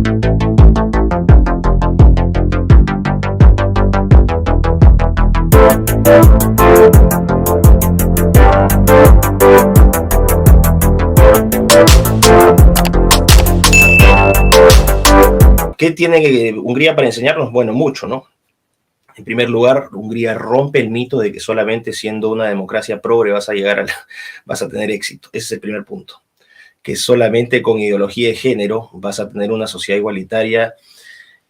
¿Qué tiene Hungría para enseñarnos? Bueno, mucho, ¿no? En primer lugar, Hungría rompe el mito de que solamente siendo una democracia progre vas a tener éxito. Ese es el primer punto. Que solamente con ideología de género vas a tener una sociedad igualitaria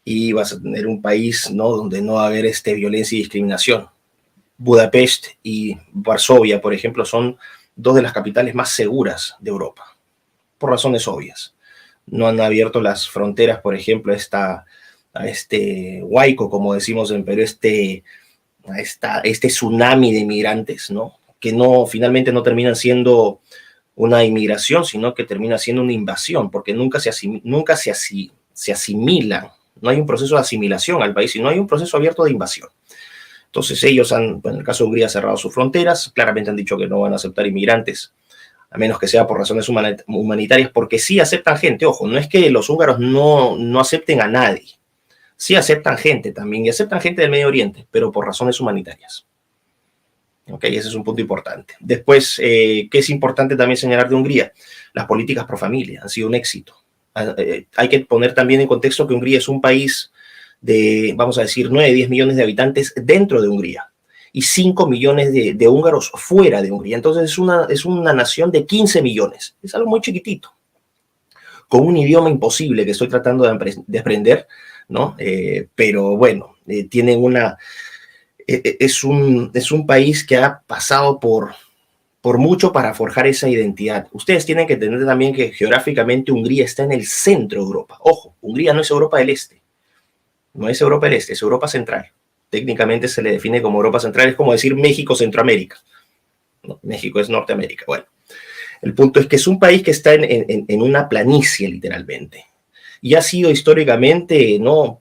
y vas a tener un país, ¿no?, donde no va a haber violencia y discriminación. Budapest y Varsovia, por ejemplo, son dos de las capitales más seguras de Europa, por razones obvias. No han abierto las fronteras, por ejemplo, a este huaico, como decimos en Perú, este tsunami de inmigrantes, ¿no? Que finalmente no terminan siendo una inmigración, sino que termina siendo una invasión, porque nunca se asimilan. No hay un proceso de asimilación al país, sino hay un proceso abierto de invasión. Entonces ellos en el caso de Hungría, cerrado sus fronteras, claramente han dicho que no van a aceptar inmigrantes, a menos que sea por razones humanitarias, porque sí aceptan gente. Ojo, no es que los húngaros no acepten a nadie. Sí aceptan gente también, y aceptan gente del Medio Oriente, pero por razones humanitarias. Ok, ese es un punto importante. Después, ¿qué es importante también señalar de Hungría? Las políticas pro familia han sido un éxito. Hay que poner también en contexto que Hungría es un país de, vamos a decir, 9-10 millones de habitantes dentro de Hungría y 5 millones de húngaros fuera de Hungría. Entonces es una nación de 15 millones. Es algo muy chiquitito, con un idioma imposible que estoy tratando de aprender, ¿no? Pero bueno, tienen es un país que ha pasado por mucho para forjar esa identidad. Ustedes tienen que entender también que geográficamente Hungría está en el centro de Europa. Ojo, Hungría no es Europa del Este. No es Europa del Este, es Europa Central. Técnicamente se le define como Europa Central, es como decir México, Centroamérica. No, México es Norteamérica. Bueno, el punto es que es un país que está en una planicie, literalmente. Y ha sido históricamente, ¿no?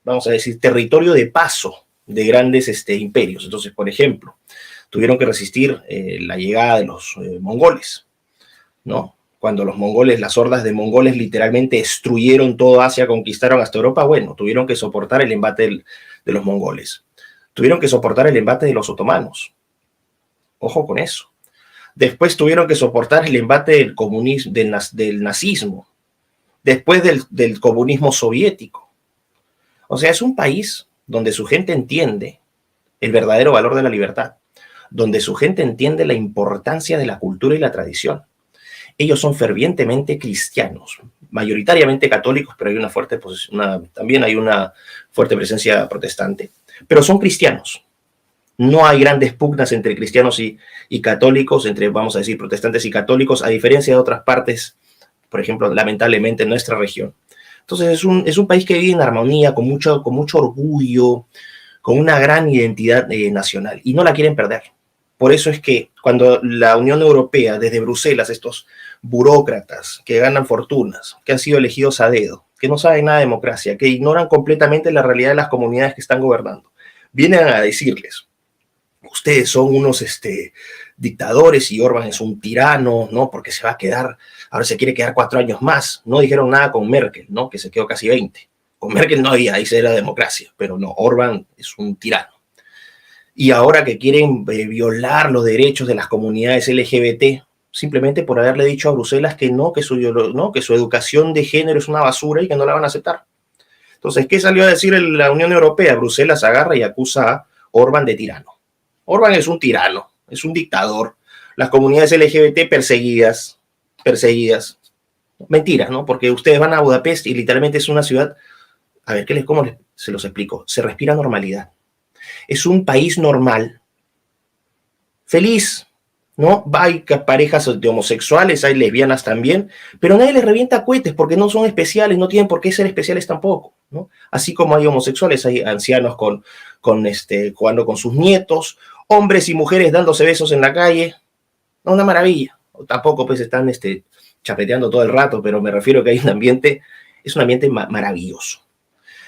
Vamos a decir, territorio de paso de grandes imperios. Entonces, por ejemplo, tuvieron que resistir la llegada de los mongoles, ¿no? Cuando los mongoles, las hordas de mongoles literalmente destruyeron todo Asia, conquistaron hasta Europa, bueno, tuvieron que soportar el embate de los mongoles. Tuvieron que soportar el embate de los otomanos. Ojo con eso. Después tuvieron que soportar el embate del comunismo, del nazismo. Después del comunismo soviético. O sea, es un país donde su gente entiende el verdadero valor de la libertad, donde su gente entiende la importancia de la cultura y la tradición. Ellos son fervientemente cristianos, mayoritariamente católicos, pero hay también hay una fuerte presencia protestante, pero son cristianos. No hay grandes pugnas entre cristianos y católicos, entre, vamos a decir, protestantes y católicos, a diferencia de otras partes, por ejemplo, lamentablemente en nuestra región. Entonces es un país que vive en armonía, con mucho orgullo, con una gran identidad nacional, y no la quieren perder. Por eso es que cuando la Unión Europea, desde Bruselas, estos burócratas que ganan fortunas, que han sido elegidos a dedo, que no saben nada de democracia, que ignoran completamente la realidad de las comunidades que están gobernando, vienen a decirles, ustedes son unos dictadores y Orbán es un tirano, ¿no? Porque se va a quedar, ahora se quiere quedar 4 años más. No dijeron nada con Merkel, ¿no? Que se quedó casi 20. Con Merkel no había, ahí se era democracia, pero no, Orbán es un tirano. Y ahora que quieren violar los derechos de las comunidades LGBT, simplemente por haberle dicho a Bruselas que que su educación de género es una basura y que no la van a aceptar. Entonces, ¿qué salió a decir la Unión Europea? Bruselas agarra y acusa a Orbán de tirano. Orbán es un tirano, es un dictador. Las comunidades LGBT perseguidas. Mentira, ¿no? Porque ustedes van a Budapest y literalmente es una ciudad, a ver, ¿cómo se los explico? Se respira normalidad. Es un país normal, feliz, ¿no? Hay parejas de homosexuales, hay lesbianas también, pero nadie les revienta cohetes porque no son especiales, no tienen por qué ser especiales tampoco, ¿no? Así como hay homosexuales, hay ancianos jugando con sus nietos, hombres y mujeres dándose besos en la calle, ¿no? Una maravilla. Tampoco pues están chapeteando todo el rato, pero me refiero a que hay es un ambiente maravilloso.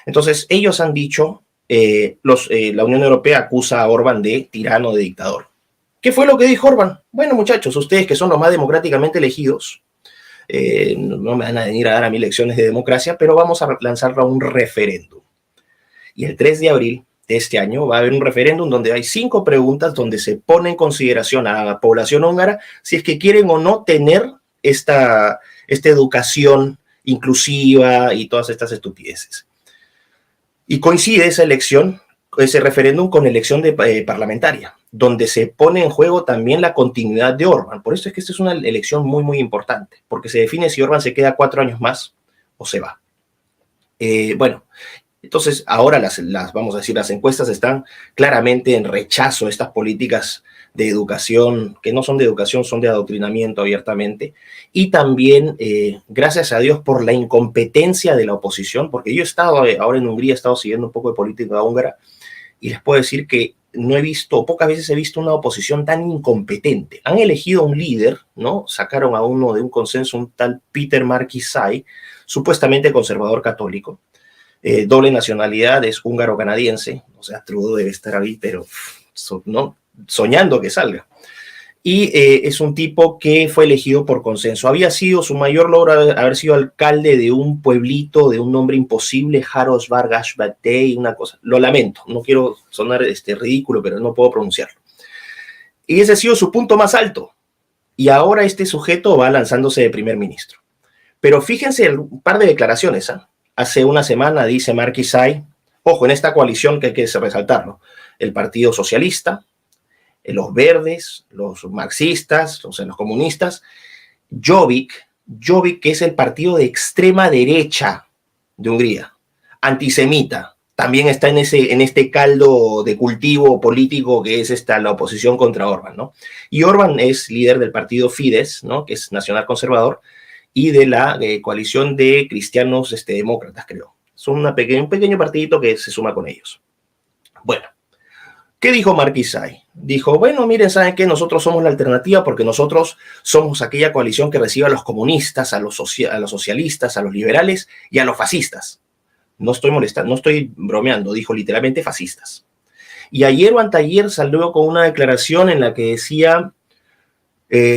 Entonces, ellos han dicho, la Unión Europea acusa a Orbán de tirano, de dictador. ¿Qué fue lo que dijo Orbán? Bueno, muchachos, ustedes que son los más democráticamente elegidos, no me van a venir a dar a mí lecciones de democracia, pero vamos a lanzarlo a un referéndum. Y el 3 de abril de este año va a haber un referéndum donde hay 5 preguntas donde se pone en consideración a la población húngara si es que quieren o no tener esta educación inclusiva y todas estas estupideces. Y coincide esa elección, ese referéndum, con elección parlamentaria, donde se pone en juego también la continuidad de Orbán. Por eso es que esta es una elección muy, muy importante, porque se define si Orbán se queda 4 años más o se va. Bueno, entonces ahora vamos a decir, las encuestas están claramente en rechazo a estas políticas de educación, que no son de educación, son de adoctrinamiento abiertamente, y también, gracias a Dios, por la incompetencia de la oposición, porque yo he estado ahora en Hungría, he estado siguiendo un poco de política húngara, y les puedo decir que no he visto, pocas veces he visto una oposición tan incompetente. Han elegido a un líder, ¿no? Sacaron a uno de un consenso, un tal Peter Markizai, supuestamente conservador católico, doble nacionalidad, es húngaro-canadiense, o sea, Trudeau debe estar ahí, pero no, soñando que salga. Y es un tipo que fue elegido por consenso. Había sido su mayor logro haber sido alcalde de un pueblito de un nombre imposible, Jarosvárosbatei, una cosa. Lo lamento, no quiero sonar ridículo, pero no puedo pronunciarlo. Y ese ha sido su punto más alto. Y ahora este sujeto va lanzándose de primer ministro. Pero fíjense un par de declaraciones. Hace una semana dice Markizai, ojo, en esta coalición que hay que resaltarlo, el Partido Socialista, los verdes, los marxistas, los comunistas, Jobbik, que es el partido de extrema derecha de Hungría, antisemita, también está en este caldo de cultivo político que es la oposición contra Orbán, ¿no? Y Orbán es líder del partido Fidesz, ¿no? Que es nacional conservador, y de la coalición de cristianos demócratas, creo. Son un pequeño partidito que se suma con ellos. Bueno, ¿qué dijo Markizai? Dijo, bueno, miren, ¿saben qué? Nosotros somos la alternativa porque nosotros somos aquella coalición que recibe a los comunistas, a los socialistas, a los liberales y a los fascistas. No estoy molestando, no estoy bromeando, dijo literalmente fascistas. Y ayer o anteayer salió con una declaración en la que decía,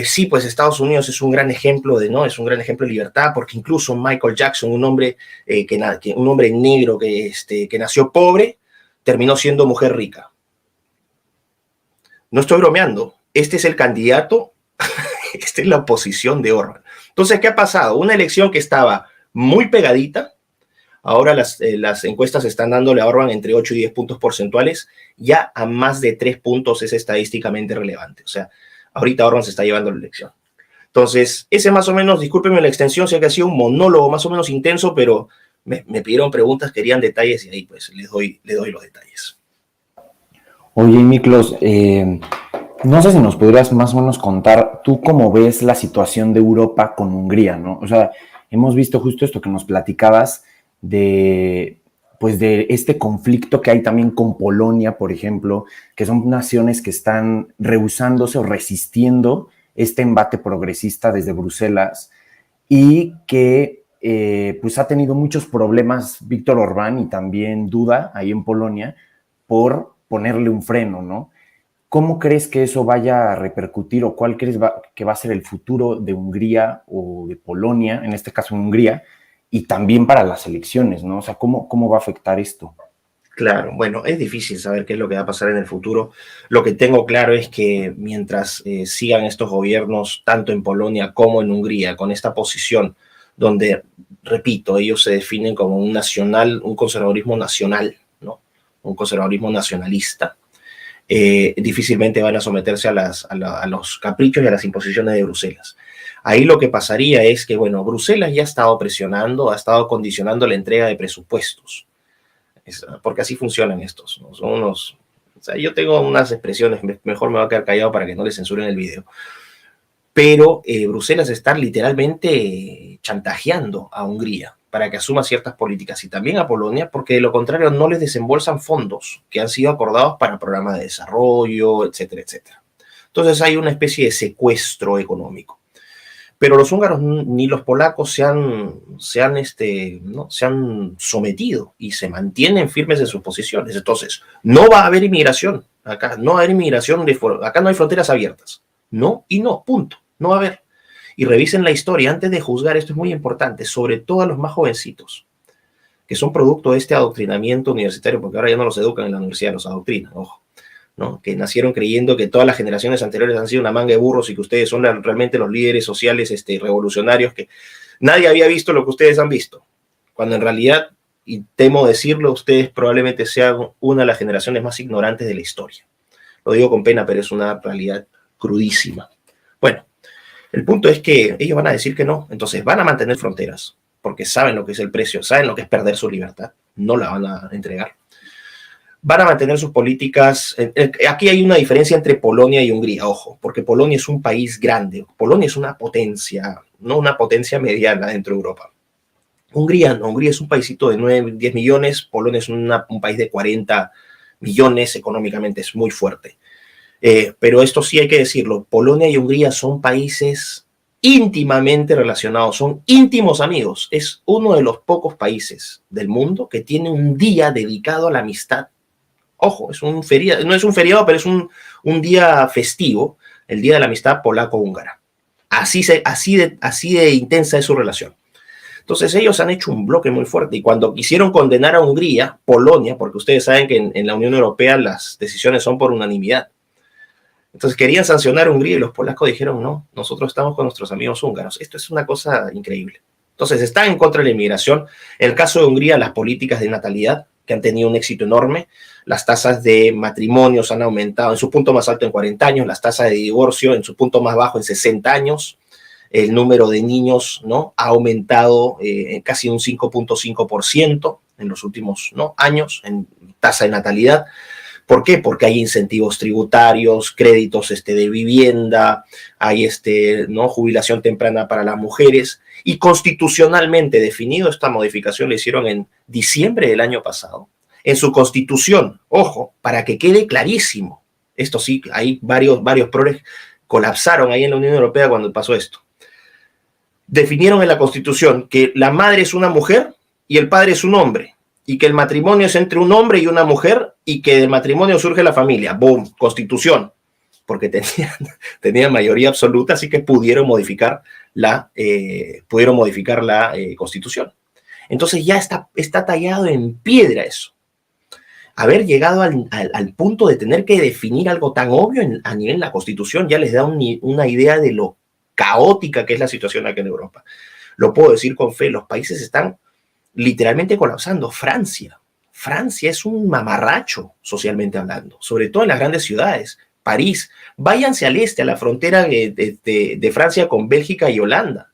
sí, pues Estados Unidos es un gran ejemplo es un gran ejemplo de libertad, porque incluso Michael Jackson, un hombre negro que nació pobre, terminó siendo mujer rica. No estoy bromeando, este es el candidato, esta es la oposición de Orbán. Entonces, ¿qué ha pasado? Una elección que estaba muy pegadita, ahora las encuestas están dándole a Orbán entre 8 y 10 puntos porcentuales, ya a más de 3 puntos es estadísticamente relevante. O sea, ahorita Orbán se está llevando la elección. Entonces, ese más o menos, discúlpenme la extensión, sé que ha sido un monólogo más o menos intenso, pero me pidieron preguntas, querían detalles y ahí pues les doy los detalles. Oye, Miklos, no sé si nos podrías más o menos contar tú cómo ves la situación de Europa con Hungría, ¿no? O sea, hemos visto justo esto que nos platicabas de este conflicto que hay también con Polonia, por ejemplo, que son naciones que están rehusándose o resistiendo este embate progresista desde Bruselas y que pues ha tenido muchos problemas Víctor Orbán y también Duda ahí en Polonia por ponerle un freno, ¿no? ¿Cómo crees que eso vaya a repercutir o cuál crees que va a ser el futuro de Hungría o de Polonia, en este caso en Hungría, y también para las elecciones, ¿no? O sea, ¿cómo va a afectar esto? Claro, bueno, es difícil saber qué es lo que va a pasar en el futuro. Lo que tengo claro es que mientras sigan estos gobiernos, tanto en Polonia como en Hungría, con esta posición donde, repito, ellos se definen como un conservadurismo nacional, ¿no? Un conservadurismo nacionalista, difícilmente van a someterse a los caprichos y a las imposiciones de Bruselas. Ahí lo que pasaría es que, bueno, Bruselas ya ha estado presionando, ha estado condicionando la entrega de presupuestos, porque así funcionan estos, ¿no? Son unos, o sea, yo tengo unas expresiones, mejor me voy a quedar callado para que no le censuren el video, pero Bruselas está literalmente chantajeando a Hungría para que asuma ciertas políticas y también a Polonia, porque de lo contrario no les desembolsan fondos que han sido acordados para programas de desarrollo, etcétera, etcétera. Entonces hay una especie de secuestro económico. Pero los húngaros ni los polacos se han sometido y se mantienen firmes en sus posiciones. Entonces, no va a haber inmigración acá, no va a haber inmigración, acá no hay fronteras abiertas. No y no, punto, no va a haber. y revisen la historia antes de juzgar. Esto es muy importante, sobre todo a los más jovencitos, que son producto de este adoctrinamiento universitario, porque ahora ya no los educan en la universidad, los adoctrinan, ojo, ¿no? Que nacieron creyendo que todas las generaciones anteriores han sido una manga de burros y que ustedes son realmente los líderes sociales revolucionarios, que nadie había visto lo que ustedes han visto, cuando en realidad, y temo decirlo, ustedes probablemente sean una de las generaciones más ignorantes de la historia. Lo digo con pena, pero es una realidad crudísima. Bueno, el punto es que ellos van a decir que no, entonces van a mantener fronteras, porque saben lo que es el precio, saben lo que es perder su libertad, no la van a entregar. Van a mantener sus políticas. Aquí hay una diferencia entre Polonia y Hungría, ojo, porque Polonia es un país grande, Polonia es una potencia, no una potencia mediana dentro de Europa. Hungría no, Hungría es un paísito de 9, 10 millones, Polonia es un país de 40 millones, económicamente es muy fuerte. Pero esto sí hay que decirlo, Polonia y Hungría son países íntimamente relacionados, son íntimos amigos. Es uno de los pocos países del mundo que tiene un día dedicado a la amistad. Ojo, es un feriado, no es un feriado, pero es un día festivo, el Día de la Amistad Polaco-Húngara. Así de intensa es su relación. Entonces ellos han hecho un bloque muy fuerte y cuando quisieron condenar a Hungría, Polonia, porque ustedes saben que en la Unión Europea las decisiones son por unanimidad. Entonces querían sancionar a Hungría y los polacos dijeron, no, nosotros estamos con nuestros amigos húngaros. Esto es una cosa increíble. Entonces están en contra de la inmigración. En el caso de Hungría, las políticas de natalidad, que han tenido un éxito enorme. Las tasas de matrimonios han aumentado en su punto más alto en 40 años, las tasas de divorcio en su punto más bajo en 60 años. El número de niños, ¿no?, ha aumentado casi un 5.5% en los últimos, ¿no?, años en tasa de natalidad. ¿Por qué? Porque hay incentivos tributarios, créditos de vivienda, hay ¿no?, jubilación temprana para las mujeres y constitucionalmente definido, esta modificación la hicieron en diciembre del año pasado. En su constitución, ojo, para que quede clarísimo, esto sí, hay varios progres colapsaron ahí en la Unión Europea cuando pasó esto. Definieron en la constitución que la madre es una mujer y el padre es un hombre, y que el matrimonio es entre un hombre y una mujer y que del matrimonio surge la familia. ¡Boom! Constitución. Porque tenían mayoría absoluta, así que pudieron modificar la Constitución. Entonces ya está tallado en piedra eso. Haber llegado al punto de tener que definir algo tan obvio a nivel de la Constitución ya les da una idea de lo caótica que es la situación aquí en Europa. Lo puedo decir con fe, los países están literalmente colapsando. Francia es un mamarracho socialmente hablando, sobre todo en las grandes ciudades. París, váyanse al este, a la frontera de Francia con Bélgica y Holanda.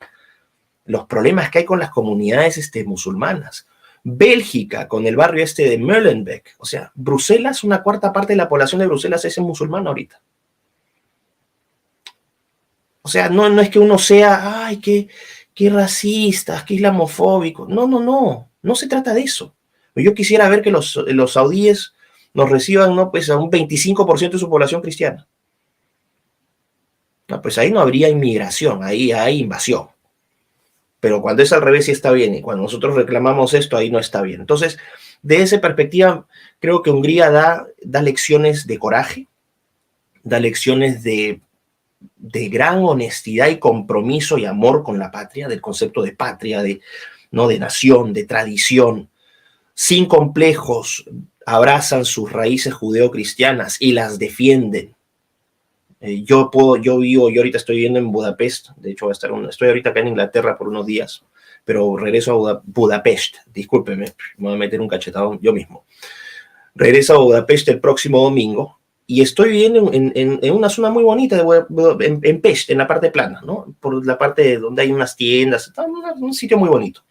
Los problemas que hay con las comunidades musulmanas. Bélgica, con el barrio de Molenbeek. O sea, Bruselas, una cuarta parte de la población de Bruselas es musulmana ahorita. O sea, no es que uno sea, ay, qué racista, qué islamofóbico. No se trata de eso. Yo quisiera ver que los saudíes nos reciban, ¿no?, pues a un 25% de su población cristiana. No, pues ahí no habría inmigración, ahí hay invasión. Pero cuando es al revés sí está bien, y cuando nosotros reclamamos esto, ahí no está bien. Entonces, de esa perspectiva, creo que Hungría da lecciones de coraje, da lecciones de gran honestidad y compromiso y amor con la patria, del concepto de patria, de nación, de tradición, sin complejos, abrazan sus raíces judeocristianas y las defienden. Yo ahorita estoy viviendo en Budapest, de hecho estoy ahorita acá en Inglaterra por unos días, pero regreso a Budapest, discúlpeme, me voy a meter un cachetado yo mismo. Regreso a Budapest el próximo domingo y estoy viviendo en una zona muy bonita en Pest, en la parte plana, ¿no?, por la parte donde hay unas tiendas, un sitio muy bonito.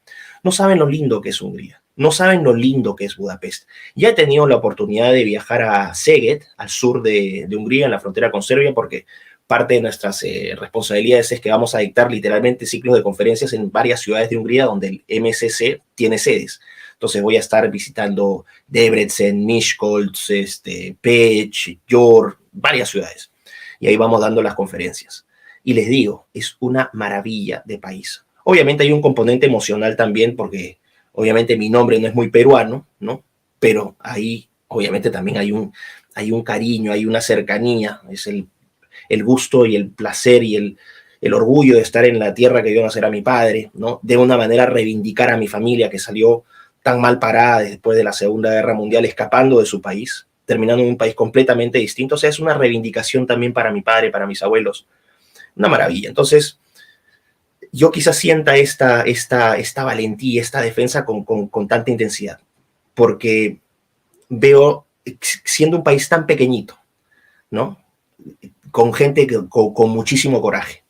No saben lo lindo que es Hungría, no saben lo lindo que es Budapest. Ya he tenido la oportunidad de viajar a Szeged, al sur de Hungría, en la frontera con Serbia, porque parte de nuestras responsabilidades es que vamos a dictar literalmente ciclos de conferencias en varias ciudades de Hungría donde el MSC tiene sedes. Entonces voy a estar visitando Debrecen, Miskolc, Pécs, Győr, varias ciudades. Y ahí vamos dando las conferencias. Y les digo, es una maravilla de país. Obviamente hay un componente emocional también, porque obviamente mi nombre no es muy peruano, ¿no? Pero ahí obviamente también hay un cariño, hay una cercanía, es el gusto y el placer y el orgullo de estar en la tierra que vio nacer a mi padre, ¿no? De una manera reivindicar a mi familia que salió tan mal parada después de la Segunda Guerra Mundial, escapando de su país, terminando en un país completamente distinto. O sea, es una reivindicación también para mi padre, para mis abuelos. Una maravilla. Entonces, yo quizás sienta esta valentía, esta defensa con tanta intensidad, porque veo, siendo un país tan pequeñito, ¿no? Con gente con muchísimo coraje.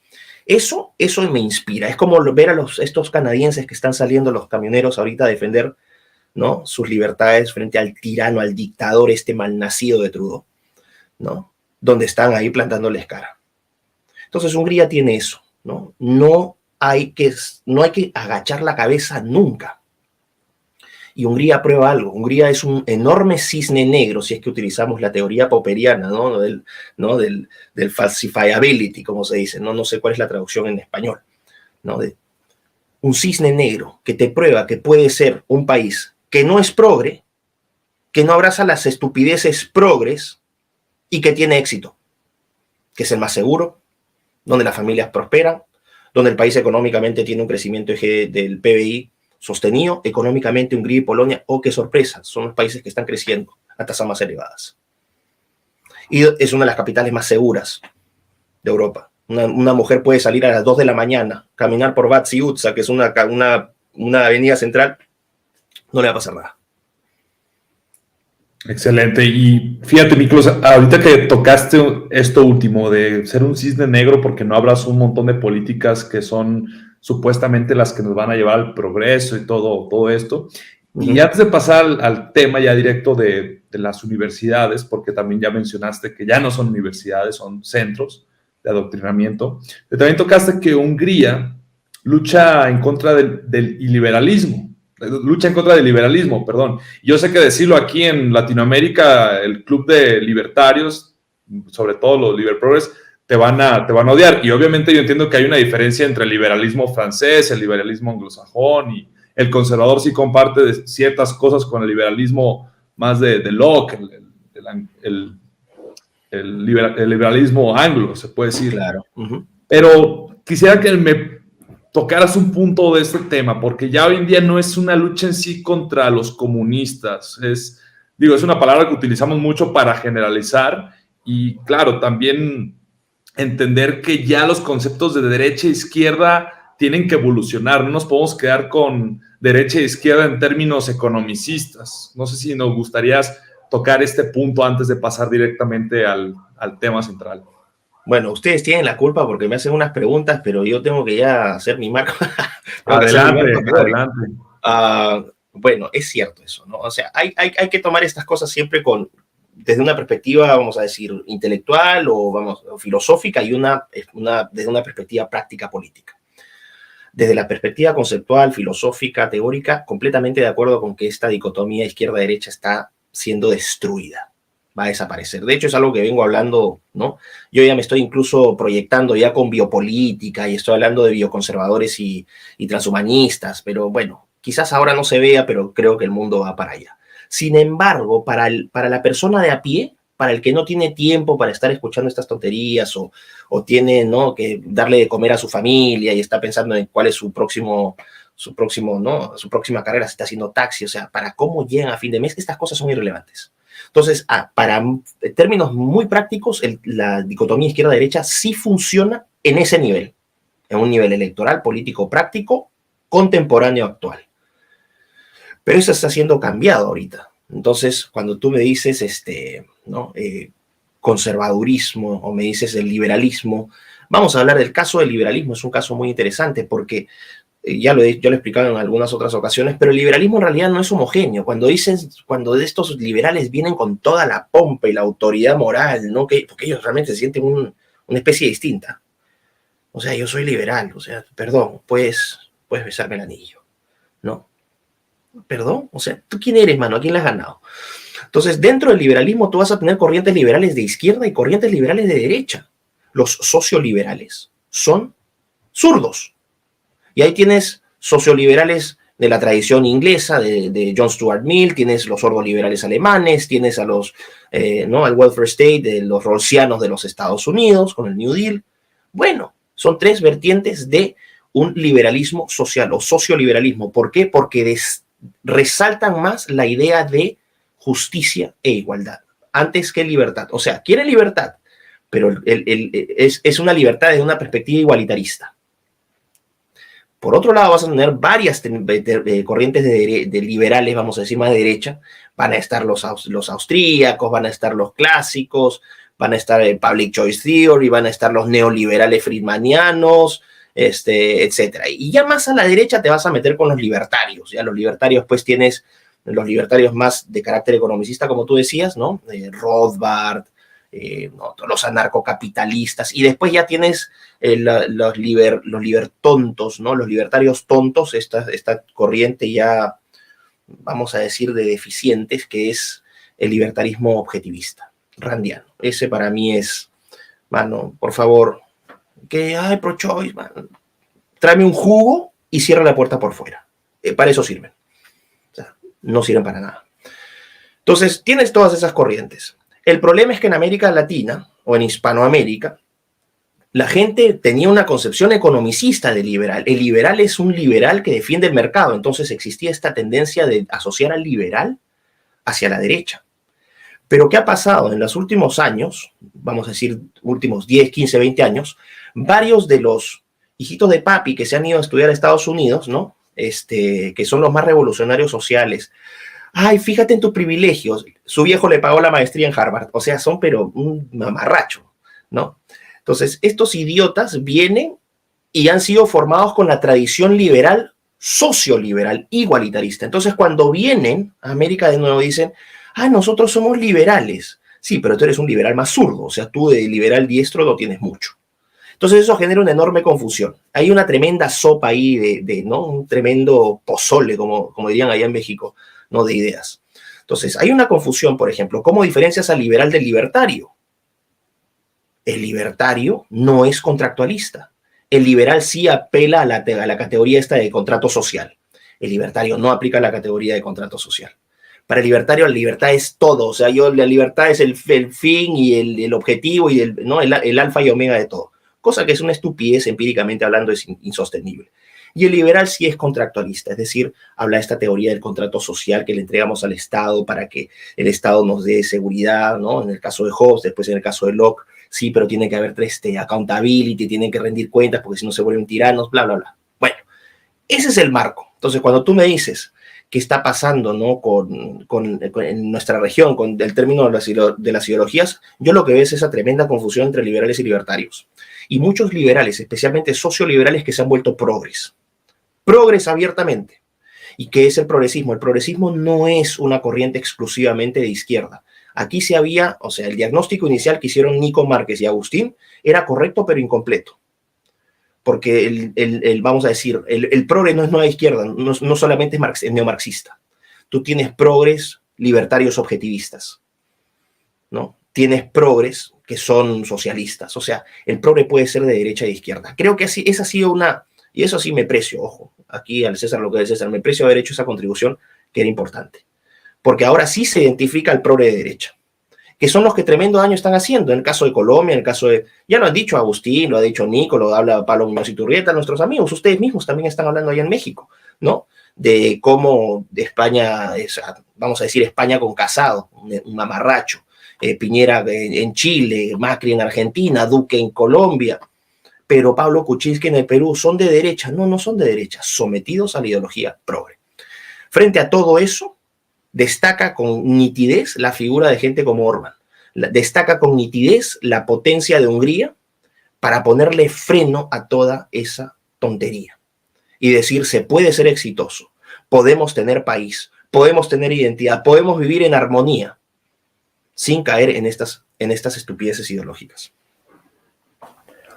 Eso me inspira. Es como ver a estos canadienses que están saliendo, los camioneros ahorita, a defender, ¿no?, sus libertades frente al tirano, al dictador este malnacido de Trudeau, ¿no? Donde están ahí plantándoles cara. Entonces Hungría tiene eso, ¿no? No hay que agachar la cabeza nunca. Y Hungría prueba algo. Hungría es un enorme cisne negro, si es que utilizamos la teoría popperiana, ¿no? Del falsifiability, como se dice, ¿no? No sé cuál es la traducción en español, ¿no? Un cisne negro que te prueba que puede ser un país que no es progre, que no abraza las estupideces progres y que tiene éxito, que es el más seguro, donde las familias prosperan, donde el país económicamente tiene un crecimiento del PBI sostenido, económicamente Hungría y Polonia, oh, qué sorpresa, son los países que están creciendo a tasas más elevadas. Y es una de las capitales más seguras de Europa. Una mujer puede salir a las 2 de la mañana, caminar por Bad Siutsa, que es una avenida central, no le va a pasar nada. Excelente. Y fíjate, Miklos, ahorita que tocaste esto último de ser un cisne negro porque no abras un montón de políticas que son supuestamente las que nos van a llevar al progreso y todo esto. Y antes de pasar al tema ya directo de las universidades, porque también ya mencionaste que ya no son universidades, son centros de adoctrinamiento, también tocaste que Hungría lucha en contra del liberalismo. Yo sé que decirlo aquí en Latinoamérica, el club de libertarios, sobre todo los liberprogres, te van a odiar. Y obviamente yo entiendo que hay una diferencia entre el liberalismo francés, el liberalismo anglosajón, y el conservador sí comparte de ciertas cosas con el liberalismo más de Locke, el liberalismo anglo, se puede decir. Claro. Pero quisiera que me tocaras un punto de este tema, porque ya hoy en día no es una lucha en sí contra los comunistas, es una palabra que utilizamos mucho para generalizar y claro, también entender que ya los conceptos de derecha e izquierda tienen que evolucionar, no nos podemos quedar con derecha e izquierda en términos economicistas. No sé si nos gustaría tocar este punto antes de pasar directamente al tema central. Bueno, ustedes tienen la culpa porque me hacen unas preguntas, pero yo tengo que ya hacer mi marco. Adelante. Bueno, es cierto eso, ¿no? O sea, hay que tomar estas cosas siempre desde una perspectiva, vamos a decir, intelectual o filosófica y desde una perspectiva práctica política. Desde la perspectiva conceptual, filosófica, teórica, completamente de acuerdo con que esta dicotomía izquierda-derecha está siendo destruida. Va a desaparecer. De hecho, es algo que vengo hablando, ¿no? Yo ya me estoy incluso proyectando ya con biopolítica y estoy hablando de bioconservadores y transhumanistas, pero bueno, quizás ahora no se vea, pero creo que el mundo va para allá. Sin embargo, para la persona de a pie, para el que no tiene tiempo para estar escuchando estas tonterías o tiene, ¿no?, que darle de comer a su familia y está pensando en cuál es su próxima carrera, si está haciendo taxi, o sea, para cómo llegan a fin de mes, estas cosas son irrelevantes. Entonces, para términos muy prácticos, la dicotomía izquierda-derecha sí funciona en ese nivel, en un nivel electoral, político, práctico, contemporáneo, actual. Pero eso está siendo cambiado ahorita. Entonces, cuando tú me dices conservadurismo o me dices el liberalismo, vamos a hablar del caso del liberalismo. Es un caso muy interesante porque yo lo he explicado en algunas otras ocasiones, pero el liberalismo en realidad no es homogéneo. Cuando de estos liberales vienen con toda la pompa y la autoridad moral, ¿no? Porque ellos realmente se sienten una especie distinta. O sea, yo soy liberal, o sea, perdón, puedes besarme el anillo, ¿no? Perdón, o sea, ¿tú quién eres, mano? ¿A quién le has ganado? Entonces, dentro del liberalismo tú vas a tener corrientes liberales de izquierda y corrientes liberales de derecha. Los socioliberales son zurdos. Y ahí tienes socioliberales de la tradición inglesa, de John Stuart Mill, tienes los ordoliberales alemanes, tienes al welfare state de los rawlsianos de los Estados Unidos con el New Deal. Bueno, Son tres vertientes de un liberalismo social o socioliberalismo. ¿Por qué? Porque resaltan más la idea de justicia e igualdad antes que libertad. O sea, quiere libertad, pero es una libertad desde una perspectiva igualitarista. Por otro lado, vas a tener varias corrientes de liberales, vamos a decir, más de derecha. Van a estar los austríacos, van a estar los clásicos, van a estar el Public Choice Theory, van a estar los neoliberales friedmanianos, etcétera. Y ya más a la derecha te vas a meter con los libertarios. Ya los libertarios, pues tienes los libertarios más de carácter economicista, como tú decías, ¿no? Rothbard, ¿no? Los anarcocapitalistas, y después ya tienes los libertontos, ¿no? Los libertarios tontos, esta corriente ya, vamos a decir, de deficientes, que es el libertarismo objetivista, randiano. Ese para mí es, mano, por favor, que hay pro-choice, man, tráeme un jugo y cierra la puerta por fuera. Para eso sirven. O sea, no sirven para nada. Entonces, tienes todas esas corrientes. El problema es que en América Latina o en Hispanoamérica, la gente tenía una concepción economicista de liberal. El liberal es un liberal que defiende el mercado. Entonces existía esta tendencia de asociar al liberal hacia la derecha. Pero ¿qué ha pasado? En los últimos años, vamos a decir, últimos 10, 15, 20 años, varios de los hijitos de papi que se han ido a estudiar a Estados Unidos, ¿no? Que son los más revolucionarios sociales. Ay, fíjate en tus privilegios. Su viejo le pagó la maestría en Harvard. O sea, son pero un mamarracho, ¿no? Entonces, estos idiotas vienen y han sido formados con la tradición liberal, socioliberal, igualitarista. Entonces, cuando vienen a América de nuevo dicen, ah, nosotros somos liberales. Sí, pero tú eres un liberal más zurdo. O sea, tú de liberal diestro no tienes mucho. Entonces, eso genera una enorme confusión. Hay una tremenda sopa ahí ¿no? Un tremendo pozole, como dirían allá en México, ¿no? De ideas. Entonces, hay una confusión, por ejemplo, ¿cómo diferencias al liberal del libertario? El libertario no es contractualista. El liberal sí apela a la categoría esta de contrato social. El libertario no aplica la categoría de contrato social. Para el libertario, la libertad es todo. O sea, la libertad es el fin y el objetivo y ¿no? el alfa y omega de todo. Cosa que es una estupidez, empíricamente hablando, es insostenible. Y el liberal sí es contractualista, es decir, habla de esta teoría del contrato social que le entregamos al Estado para que el Estado nos dé seguridad, ¿no? En el caso de Hobbes, después en el caso de Locke, sí, pero tiene que haber accountability, tienen que rendir cuentas porque si no se vuelven tiranos, bla, bla, bla. Bueno, ese es el marco. Entonces, cuando tú me dices qué está pasando, ¿no? en nuestra región, con el término de las ideologías, yo lo que veo es esa tremenda confusión entre liberales y libertarios. Y muchos liberales, especialmente socioliberales, que se han vuelto progres abiertamente. ¿Y qué es el progresismo? El progresismo no es una corriente exclusivamente de izquierda. Aquí se había, o sea, el diagnóstico inicial que hicieron Nico Márquez y Agustín era correcto pero incompleto. Porque vamos a decir, el progres no es nueva izquierda, no solamente es neomarxista. Tú tienes progres libertarios objetivistas, ¿no? Tienes progres que son socialistas. O sea, el progre puede ser de derecha e izquierda. Creo que esa ha sido y eso sí me precio, ojo, aquí al César lo que es César, me precio haber hecho esa contribución que era importante. Porque ahora sí se identifica el progre de derecha, que son los que tremendo daño están haciendo. En el caso de Colombia, en el caso de... Ya lo han dicho Agustín, lo ha dicho Nico, lo habla Pablo Muñoz Iturrieta, nuestros amigos, ustedes mismos también están hablando allá en México, ¿no? De cómo España, vamos a decir España con Casado, un mamarracho, Piñera en Chile, Macri en Argentina, Duque en Colombia, pero Pablo Kuczynski en el Perú, ¿son de derecha? No, no son de derecha, sometidos a la ideología progre. Frente a todo eso, destaca con nitidez la figura de gente como Orbán. Destaca con nitidez la potencia de Hungría para ponerle freno a toda esa tontería y decir, se puede ser exitoso, podemos tener país, podemos tener identidad, podemos vivir en armonía sin caer en estas estupideces ideológicas.